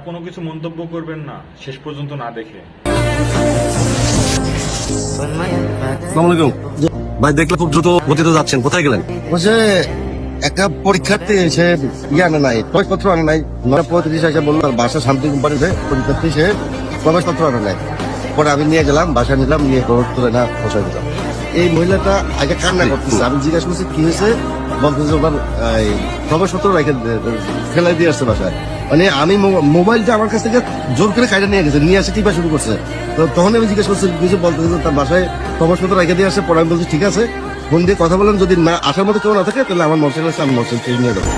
কোনো কিছু মন্তব্য করবেন না শেষ পর্যন্ত না দেখে। আসসালামু আলাইকুম। ভাই দেখলে খুব দ্রুত গতিতে যাচ্ছেন, কোথায় গেলেন? বলছে একটা পরীক্ষার্থী সে আনে নাই, প্রবেশপত্র আনে নাই। 9:35 এসে বললো তার বাসা শান্তি কোম্পানিতে পরীক্ষার্থী সে প্রবেশপত্র আনে নাই। পরে আমি নিয়ে গেলাম, বাসা নিলাম, নিয়ে খবর তুলে না বসাই দিলাম। এই মহিলাটা আগে কান্না করতেছে, আমি জিজ্ঞাসা করছি কি হয়েছে, বলতেছে ওনার প্রবেশপত্র রেখে ফেলাই দিয়ে আসছে বাসায়। মানে আমি মোবাইলটা আমার কাছ থেকে জোর করে কাইটা নিয়ে গেছে, নিয়ে আসে টিপা শুরু করছে। তো তখন আমি জিজ্ঞেস করছি কিছু, বলতেছে তার বাসায় প্রবেশপত্র রেখে দিয়ে আসছে। পরে আমি বলছি ঠিক আছে, ফোন দিয়ে কথা বলেন, যদি না আসার মতো কেউ না থাকে তাহলে আমার মোটরসাইকেল আছে, আমি মোটরসাইকেল নিয়ে যাবো।